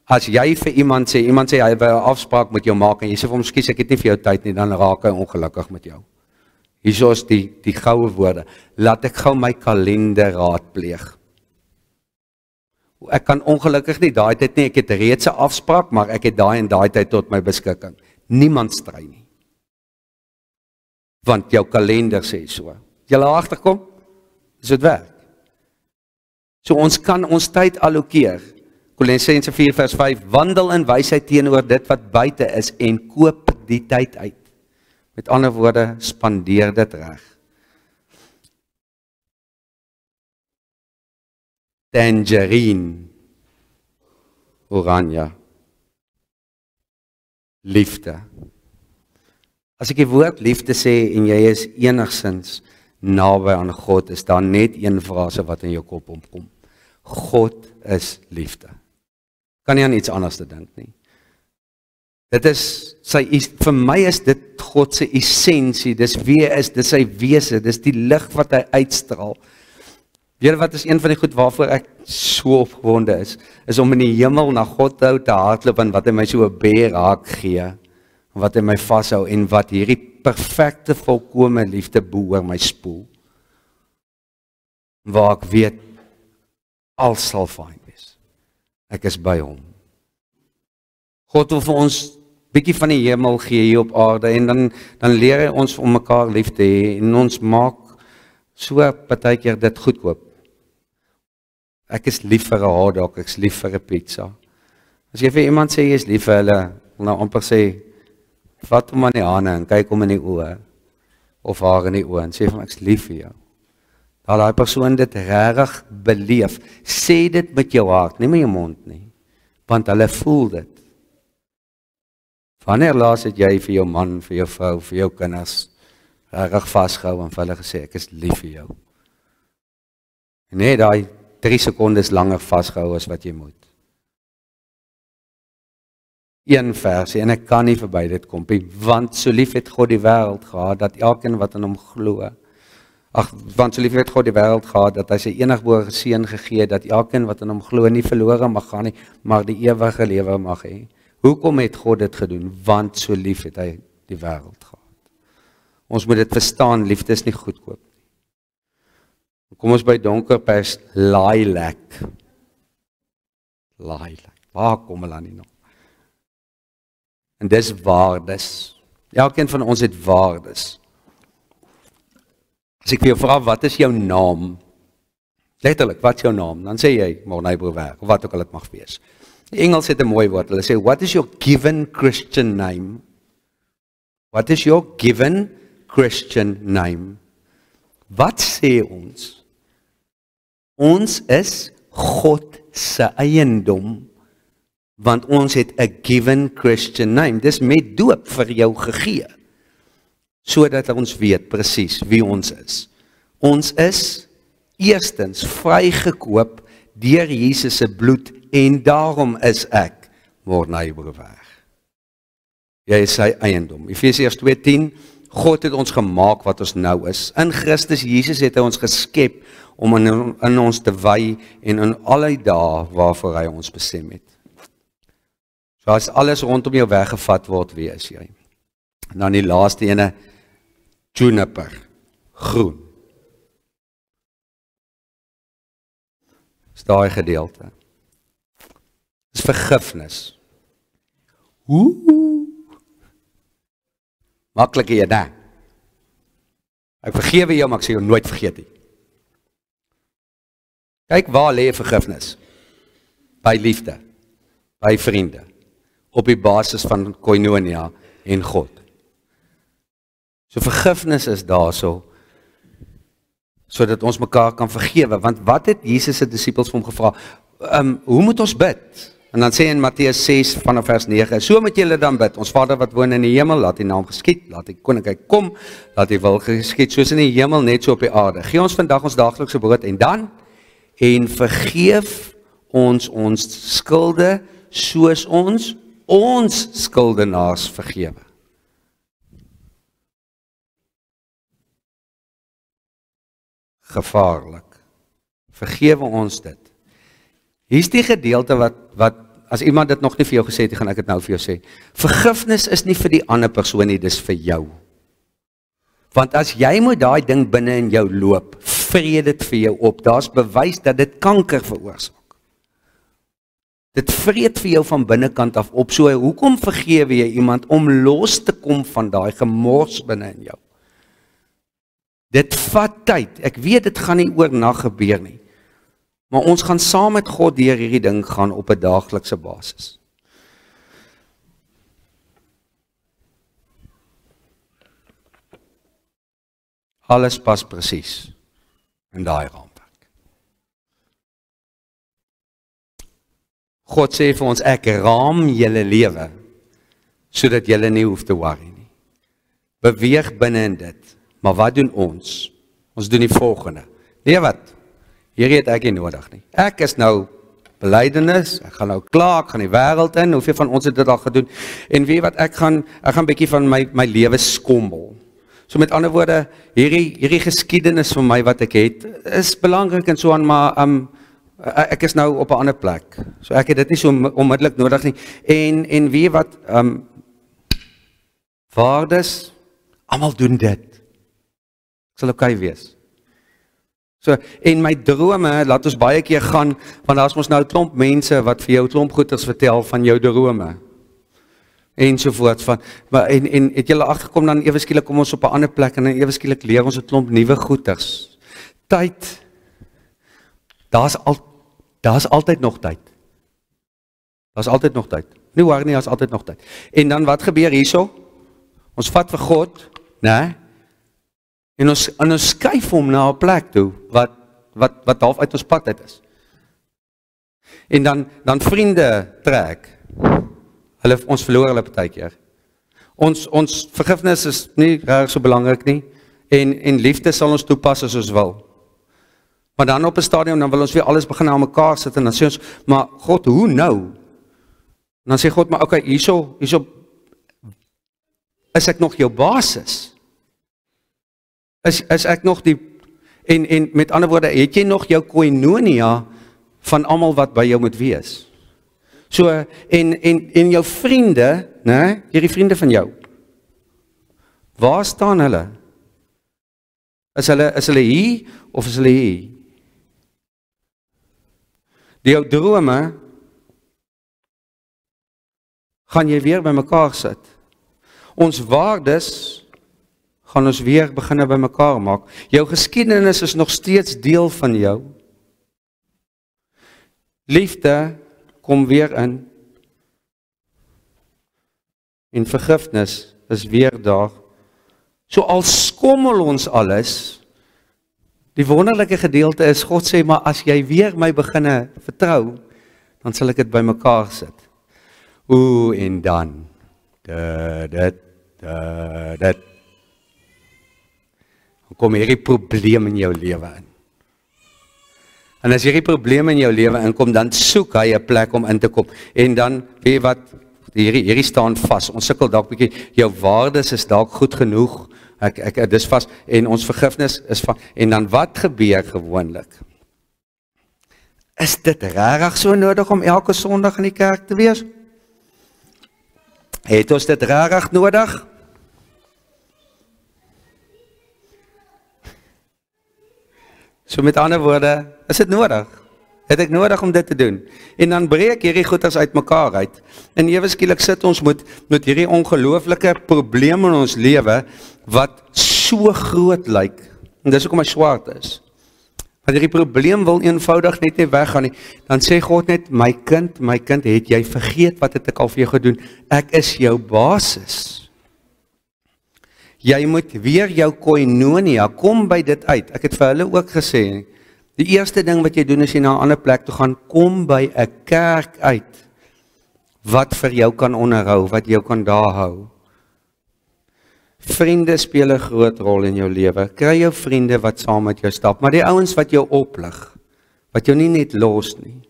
As jy vir iemand sê hy wil 'n afspraak met jou maak en jy sê vir hom, "Skus, ek het nie vir jou tyd nie," dan raak hy ongelukkig met jou. Hierso is die goue woorde. Laat ek gou my kalender raadpleeg. Ek kan ongelukkig nie daai tyd nie, ek het reeds 'n afspraak, maar ek het daai en daai tyd tot my beskikking. Niemand stry nie. Want jou kalender sê so. Julle agterkom? Dis dit werk. So ons kan ons tyd allokeer. Kolossense 4:5, wandel in wysheid teenoor dit wat buite is en koop die tyd uit. Met ander woorde, spandeer dit reg. Tangerine, oranje, liefde. As ek die woord liefde sê en jy is enigsins naby aan God, is daar net een frase wat in jou kop opkom. God is liefde. Kan nie aan iets anders te dink nie. Dit is vir my is dit God se essensie, dis wie hy is, dis sy wese, dis die lig wat hy uitstraal. Weet wat is een van die goed waarvoor ek so opgewonde is om in die hemel na God te hardloop en wat hy my so 'n beer raak gee, wat hy my vashou en wat hierdie perfekte volkome liefde bo oor my spoel. Waar ek weet al sal fyn wees. Ek is by hom. God wil vir ons bietjie van die hemel gee hier op aarde en dan leer hy ons om mekaar lief te hê en ons maak so partykeer dit goedkoop. Ek is lief vir 'n hotdog, ek is lief vir 'n pizza. As jy vir iemand sê jy is lief vir hulle, wil nou amper sê, vat hom aan die hande en kyk hom in die oë, of haar in die oë en sê vir hom, ek is lief vir jou. Dat daai persoon dit regtig beleef, sê dit met jou hart, nie met jou mond nie, want hulle voel dit. Wanneer laas het jy vir jou man, vir jou vrou, vir jou kinders regtig vasgehou en vir hulle gesê, ek is lief vir jou? En nee, daai 3 sekondes langer vasgehou as wat jy moet. Een versie, en ek kan nie verby dit kom nie, want so lief het God die wêreld gehad, dat elkeen wat in hom glo, Ag, want so lief het God die wêreld gehad, dat hy sy eniggebore seun gegee, dat elkeen wat in hom glo nie verlore mag gaan nie, maar die ewige lewe mag hê. Hoekom het God dit gedoen? Want so lief het hy die wêreld gehad. Ons moet dit verstaan, liefde is nie goedkoop nie. Kom ons by donkerpers, lilac. Lilac, waar kom hulle aan die naam? En dis waardes. Elkeen van ons het waardes. As ek vir jou vra, wat is jou naam? Letterlik, wat is jou naam? Dan sê jy, Morney Brouwer, of wat ook al dit mag wees. Die Engels het 'n mooi woord, hulle sê, what is your given Christian name? What is your given Christian name? Wat sê ons? Ons is God se eiendom, want ons het 'n given Christian name. Dis met doop vir jou gegee, sodat ons weet presies wie ons is. Ons is eerstens vrygekoop deur Jesus se bloed, en daarom is ek Morney Brouwer. Jy is sy eiendom. Efesiërs 2:10, God het ons gemaak wat ons nou is. In Christus Jesus het hy ons geskep om in ons te wy en in alle dae waarvoor hy ons bestem het. So as alles rondom jou weggevat word, wie is jy? En dan die laaste ene, juniper, groen. Dis daai gedeelte. Dis vergifnis. Maklike jy, nee. Ek vergewe jou, maar ek sê jou nooit vergeet nie. Kyk, waar lê vergifnis? By liefde, by vriende, op die basis van koinonia en God. So vergifnis is daarso, sodat ons mekaar kan vergewe, want wat het Jesus se disippels vir hom gevra? Hoe moet ons bid? En dan sê in Matteus 6 vanaf vers 9, so moet julle dan bid, ons Vader wat woon in die hemel, laat die naam geskied, laat die koninkryk kom, laat die wil geskied, soos in die hemel, net so op die aarde. Gee ons vandag ons daaglikse brood, en dan, en vergeef ons skulde, soos ons skuldenaars vergewe. Gevaarlik. Vergewe ons dit. Hier is die gedeelte wat, as iemand dit nog nie vir jou gesê het, gaan ek dit nou vir jou sê. Vergifnis is nie vir die ander persoon nie, dis vir jou. Want as jy moet daai ding binne in jou loop, vreet dit vir jou op. Daar's bewys dat dit kanker veroorsaak. Dit vreet vir jou van binnekant af op. So hoekom vergewe jy iemand om los te kom van daai gemors binne in jou? Dit vat tyd. Ek weet dit gaan nie oornag gebeur nie. Maar ons gaan saam met God deur hierdie ding gaan op 'n daaglikse basis. Alles pas presies in daai raamwerk. God sê vir ons, ek raam julle lewe, sodat julle nie hoef te worry nie. Beweeg binne in dit. Maar wat doen ons? Ons doen die volgende. Nee wat? Hierdie het ek nie nodig nie. Ek is nou belydenis, ek gaan nou klaar, ek gaan die wêreld in, hoeveel van ons het dit al gedoen? En weet wat, ek gaan bietjie van my lewe skommel. So met ander woorde, hierdie geskiedenis van my wat ek het, is belangrik en so aan, maar ek is nou op 'n ander plek. So ek het dit nie so onmiddellik nodig nie. En weet wat, waardes, almal doen dit. Ek sal okay wees. So, en my drome, laat ons baie keer gaan, want daar is mos nou 'n klomp mense wat vir jou klomp goeders vertel van jou drome. Ensovoorts van, en het julle agterkom dan ewe skielik kom ons op 'n ander plek en dan ewe skielik leer ons 'n klomp nuwe goeders. Tyd. Daar's altyd nog tyd. Daar's altyd nog tyd. Nie waar nie, daar's altyd nog tyd. En dan wat gebeur hierso? Ons vat vir God, né? En ons skuif hom na 'n plek toe wat half uit ons pad uit is. En dan vriende trek. Ons verloor hulle partykeer. Ons vergifnis is nie reg so belangrik nie. En liefde sal ons toepas as ons wil. Maar dan op 'n stadium dan wil ons weer alles begin aan mekaar sit en dan sê ons, maar God, hoe nou? En dan sê God, maar okay, hierso is ek nog jou basis. Is ek nog die En met ander woorde, het jy nog jou koinonia van almal wat by jou moet wees? So, en jou vriende, né, hierdie vriende van jou, waar staan hulle? Is hulle hier, of is hulle hier? Die jou drome, gaan jy weer by mekaar sit. Ons waardes, gaan ons weer beginne by mekaar maak. Jou geskiedenis is nog steeds deel van jou. Liefde, kom weer in. En vergifnis is weer daar. So al skommel ons alles, die wonderlike gedeelte is, God sê, maar as jy weer my beginne vertrou, dan sal ek dit by mekaar sit. En dan, dan kom hierdie probleem in jou lewe in. En as hierdie probleem in jou lewe inkom, dan soek hy 'n plek om in te kom. En dan, weet jy wat, hierdie staan vas. Ons sukkel dalk bietjie, jou waardes is dalk goed genoeg. Dis vas, en ons vergifnis is van, en dan wat gebeur gewoonlik? Is dit regtig so nodig om elke Sondag in die kerk te wees? Het ons dit regtig nodig? So met ander woorde, is dit nodig? Het ek nodig om dit te doen? En dan breek hierdie goeders uit mekaar uit. En ewe skielik sit ons met hierdie ongelooflike probleem in ons lewe, wat so groot lyk. En dis hoekom hy swart is. Want hierdie probleem wil eenvoudig net nie weggaan nie. Dan sê God net, my kind, het jy vergeet wat het ek al vir jou gedoen? Ek is jou basis. Jy moet weer jou koinonia, kom by dit uit. Ek het vir hulle ook gesê, die eerste ding wat jy doen as jy na 'n ander plek toe gaan, kom by 'n kerk uit, wat vir jou kan onderhou, wat jou kan daar hou. Vriende speel 'n groot rol in jou lewe. Kry jou vriende wat saam met jou stap, maar die ouens wat jou oplig, wat jou nie net los nie.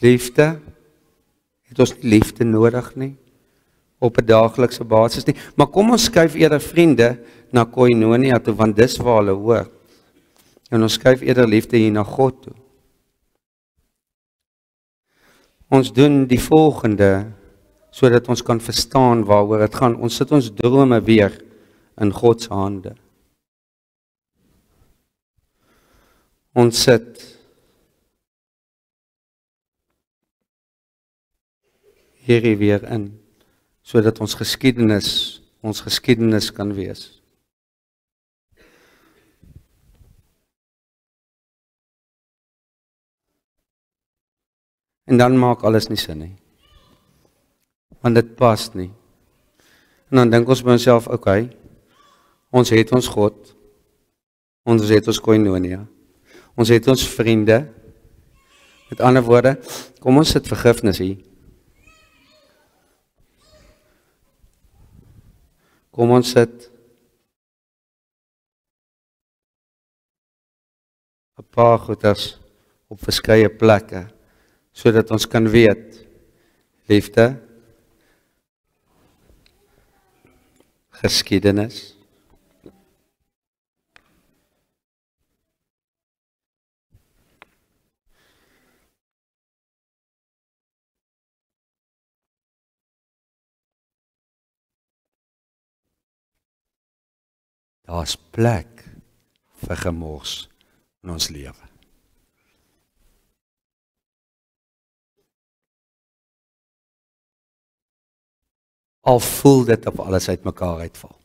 Liefde, het ons nie liefde nodig nie, op 'n daaglikse basis nie, maar kom ons skuif eerder vriende na koinonia toe, want dis waar hulle hoort. En ons skuif eerder liefde hier na God toe. Ons doen die volgende, sodat ons kan verstaan waaroor dit gaan. Ons sit ons drome weer in God se hande. Ons sit hierdie weer in, sodat ons geskiedenis kan wees. En dan maak alles nie sin nie. Want dit pas nie. En dan dink ons by onsself, okay, ons het ons God, ons het ons koinonia, ons het ons vriende. Met ander woorde, kom ons sit vergifnis hier. Kom ons sit 'n paar goeders op verskeie plekke, sodat ons kan weet, liefde, geskiedenis, daar's plek vir gemors in ons lewe. Al voel dit of alles uit mekaar uitval.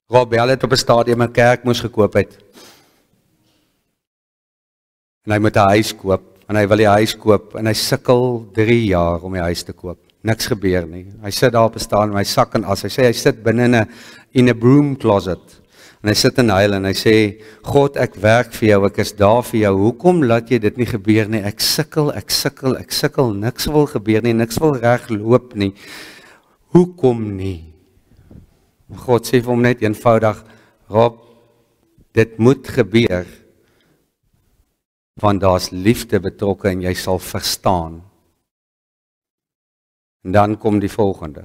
Robbie het op 'n stadium 'n kerk moes gekoop het. En hy moet 'n huis koop, en hy wil die huis koop, en hy sukkel 3 jaar om die huis te koop. Niks gebeur nie. Hy sit daar op 'n staan met sy sak en as. Hy sê hy sit binne in 'n broom closet. En hy sit en huil en hy sê, God, ek werk vir jou, ek is daar vir jou. Hoekom laat jy dit nie gebeur nie? Ek sukkel, niks wil gebeur nie, niks wil reg loop nie. Hoekom nie? God sê vir hom net eenvoudig, Rob, dit moet gebeur, want daar's liefde betrokke en jy sal verstaan. En dan kom die volgende.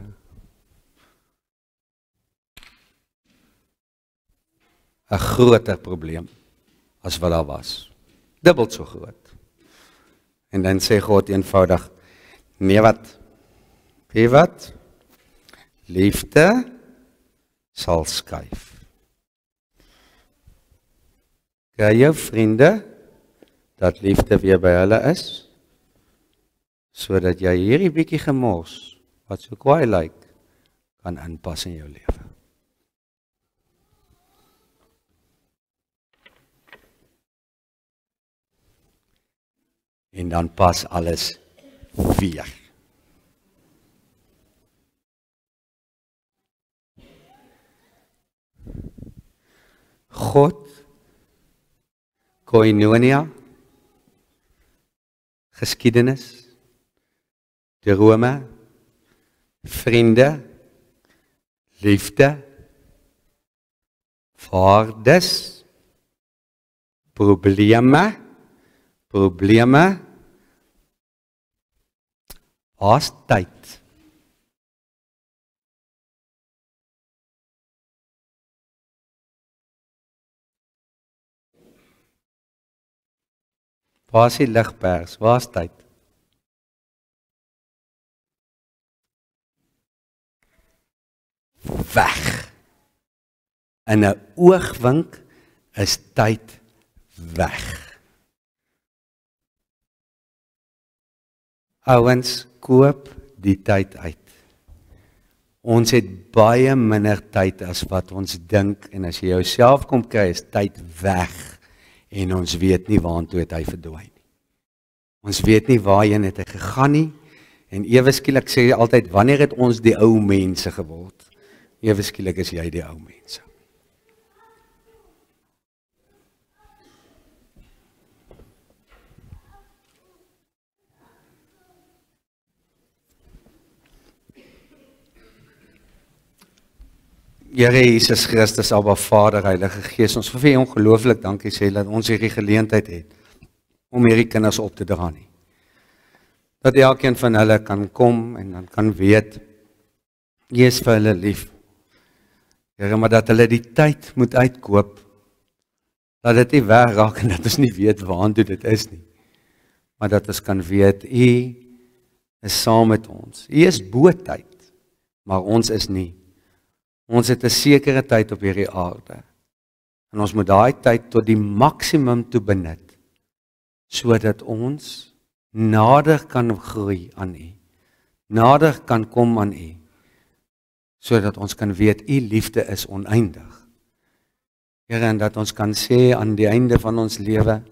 'n groter probleem as wat daar was. Dubbel so groot. En dan sê God eenvoudig, nee wat? Weet wat? Liefde sal skuif. Kry jou vriende dat liefde weer by hulle is, sodat jy hierdie bietjie gemors, wat so kwaai lyk, kan inpas in jou lewe. En dan pas alles weer. God, koinonia, geskiedenis, drome, vriende, liefde, waardes, probleme, waar's tyd? Waar's die ligpers? Waar's tyd? Weg. In 'n oogwink is tyd weg. Ouens, koop die tyd uit. Ons het baie minder tyd as wat ons dink, en as jy jouself kom kry, is tyd weg, en ons weet nie waartoe het hy verdwaai nie. Ons weet nie waarheen het hy gegaan nie, en ewe skielik sê jy altyd, wanneer het ons die ou mense geword? Ewe skielik is jy die ou mense. Here Jesus Christus, Abba Vader, Heilige Gees, ons vir U ongelooflik dankie sê dat ons hierdie geleentheid het om hierdie kinders op te dra nie. Dat elkeen van hulle kan kom en dan kan weet, U is vir hulle lief. Here, maar dat hulle die tyd moet uitkoop, dat dit nie wegraak en dat ons nie weet waartoe dit is nie. Maar dat ons kan weet, U is saam met ons. U is bo tyd, maar ons is nie. Ons het 'n sekere tyd op hierdie aarde. En ons moet daai tyd tot die maksimum toe benut, sodat ons nader kan groei aan U. Nader kan kom aan U. Sodat ons kan weet, U liefde is oneindig. Here, en dat ons kan sê aan die einde van ons lewe,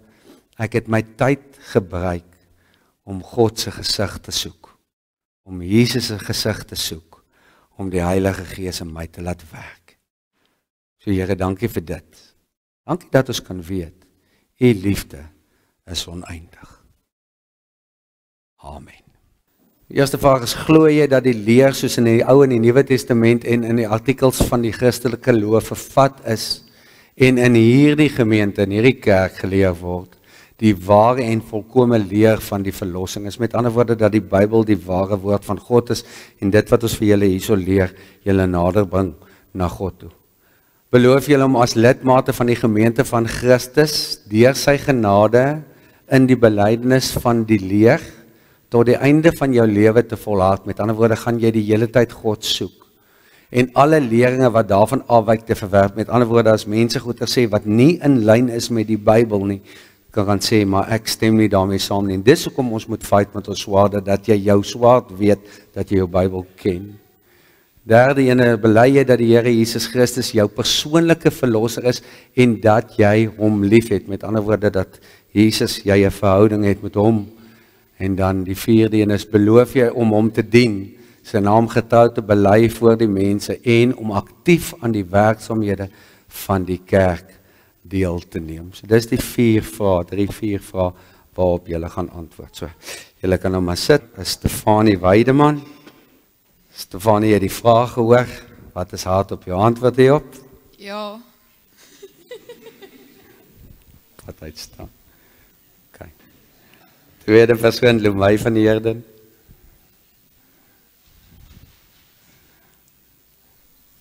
ek het my tyd gebruik om God se gesig te soek. Om Jesus se gesig te soek. Om die Heilige Gees in my te laat werk. So Here, dankie vir dit. Dankie dat ons kan weet, U liefde is oneindig. Amen. Die eerste vraag is, glo jy dat die leer soos in die Ou en die Nuwe Testament en in die artikels van die Christelike geloof vervat is en in hierdie gemeente, in hierdie kerk geleer word, die ware en volkome leer van die verlossing is. Met ander woorde, dat die Bybel die ware woord van God is en dit wat ons vir julle hierso leer, julle nader bring na God toe. Beloof julle om as lidmate van die gemeente van Christus deur sy genade in die belydenis van die leer tot die einde van jou lewe te volhard. Met ander woorde, gaan jy die hele tyd God soek en alle leringe wat daarvan afwyk te verwerp. Met ander woorde, as mense goeie sê wat nie in lyn is met die Bybel nie, kan sê, maar ek stem nie daarmee saam nie. En dis hoekom ons moet fight met ons swaarde, dat jy jou swaard weet, dat jy jou Bybel ken. Derde ene, bely jy dat die Here Jesus Christus jou persoonlike verlosser is en dat jy hom lief het. Met ander woorde, dat Jesus, jy 'n verhouding het met hom. En dan die vierde ene is, beloof jy om hom te dien, sy naam getrou te bely voor die mense en om aktief aan die werksaamhede van die kerk deel te neem. So dis die 4 vrae waarop julle gaan antwoord. So, julle kan nou maar sit. Stefanie Weideman. Stefanie het die vraag gehoor. Wat is hard op jou antwoord hierop? Ja. Wat uitstaan. Okay. Tweede persoon, Lumay van Heerden.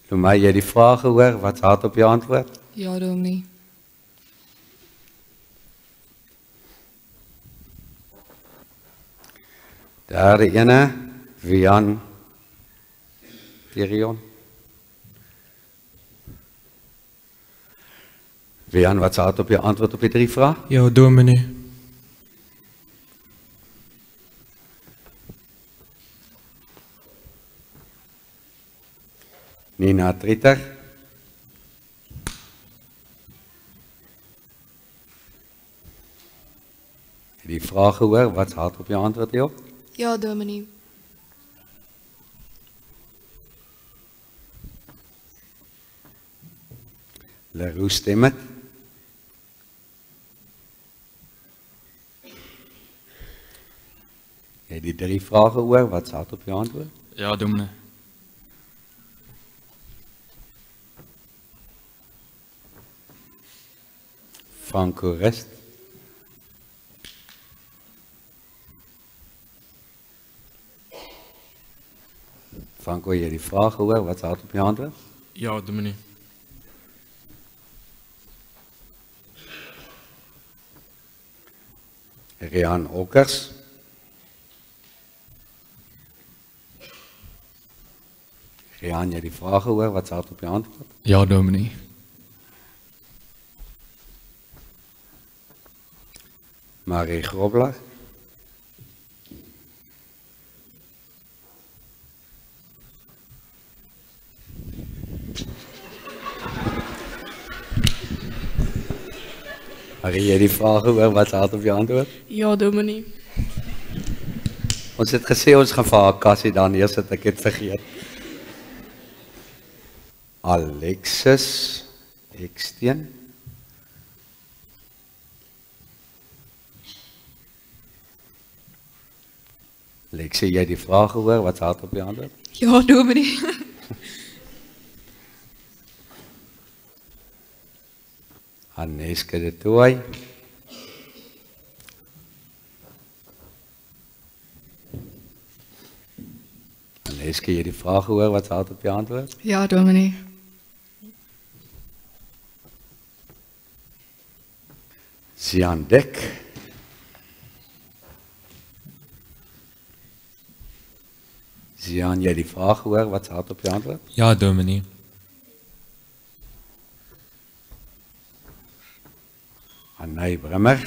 Lumay, jy het die vraag gehoor. Wat is hard op jou antwoord? Ja, dominee. Derde ene, Wian Dirion. Wian, wat staat op je antwoord op die 3 vrae? Ja, dominee. Nina Trieter. Die vraag gehoor, wat staat op je antwoord hierop? Ja, dominee. Leroux stem het. Jy het die 3 vrae gehoor, wat staat op je antwoord? Ja, dominee. Franco Rest. Franco, jy het die vraag gehoor, wat staat op je antwoord? Ja, dominee. Rian Okkers. Rian, jy het die vraag gehoor, wat staat op je antwoord? Ja, dominee. Marie Grobler. Marie, jy het die vraag gehoor, wat staat op je antwoord? Ja, dominee. Ons het gesê ons gaan vir haar kassie daar neersit, ek het vergeet. Alexis Eksteen. Alexis, jy het die vraag gehoor, wat staat op je antwoord? Ja, dominee. Aneske de Tooi. Aneske, jy het die vraag gehoor, wat staat op je antwoord? Ja, dominee. Sian Dek. Sian, jy het die vraag gehoor, wat staat op je antwoord? Ja, dominee. Anay Brimmer.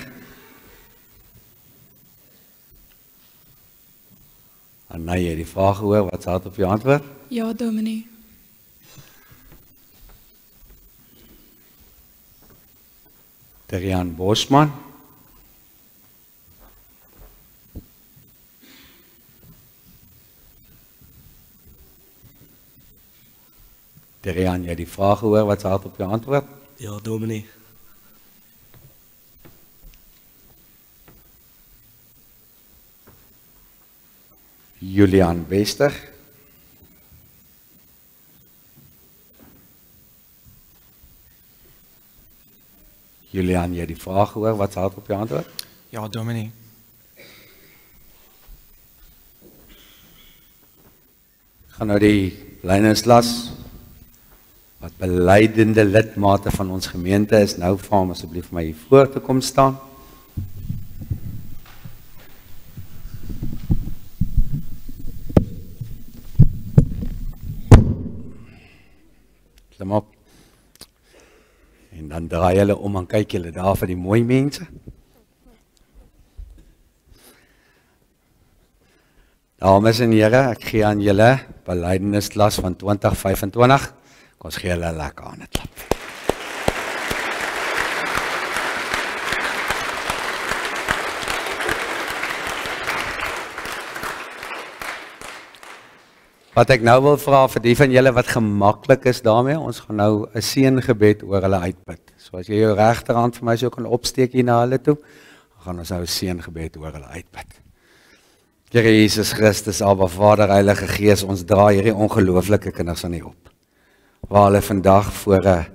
Anay, jy het die vraag gehoor, wat staat op je antwoord? Ja, dominee. Terian Bosman. Terian, jy het die vraag gehoor, wat staat op je antwoord? Ja, dominee. Julian Bester. Julian, jy het die vraag gehoor, wat staat op je antwoord? Ja, dominee. Ek gaan nou die leinerslas, wat beleidende lidmate van ons gemeente is, nou vir hom asseblief my hier voor te kom staan. Klim op. En dan draai hulle om en kyk julle daar vir die mooi mense. Dames en here, ek gee aan julle belydenislas van 2025. Kom ons gee hulle lekker aan 'n klap. Wat ek nou wil vra vir die van julle wat gemaklik is daarmee, ons gaan nou 'n seëngebed oor hulle uitbid. So as jy jou regterhand vir my so kan opsteek hier na hulle toe, dan gaan ons nou 'n seëngebed oor hulle uitbid. Here Jesus Christus, Abba Vader, Heilige Gees, ons dra hierdie ongelooflike kinders aan U op. Waar hulle vandag voor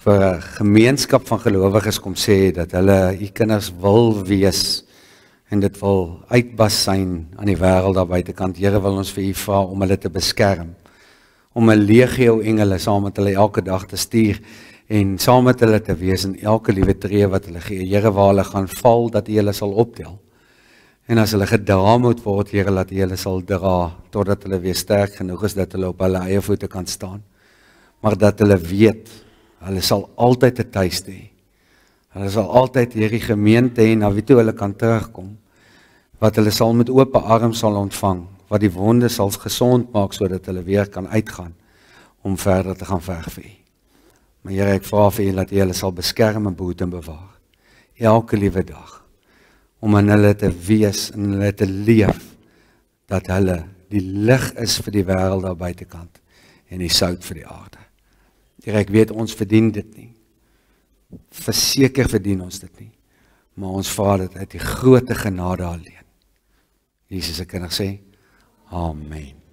'n gemeenskap van gelowiges kom sê dat hulle U kinders wil wees en dit wil uitbasyn aan die wêreld daar buitekant. Here, wil ons vir U vra om hulle te beskerm, om 'n legio engele saam met hulle elke dag te stuur en saam met hulle te wees in elke liewe tree wat hulle gee. Here, waar hulle gaan val, dat U hulle sal optel. En as hulle gedra moet word, Here, dat U hulle sal dra, totdat hulle weer sterk genoeg is, dat hulle op hulle eie voete kan staan. Maar dat hulle weet, hulle sal altyd 'n tuiste hê. Hulle sal altyd hierdie gemeente hê, na wie toe hulle kan terugkom, wat hulle sal met oop arms sal ontvang, wat die wonde sal gesond maak, sodat hulle weer kan uitgaan, om verder te gaan veg vir U. Maar Here, ek vra vir U, dat U hulle sal beskerm en behoed en bewaar, elke liewe dag, om in hulle te wees, en hulle te leef, dat hulle die lig is vir die wêreld daar buitekant, en die sout vir die aarde. Here, ek weet ons verdien dit nie, verseker verdien ons dit nie, maar ons vra dit uit die grote genade alleen. Jesus se kinders sê, Amen.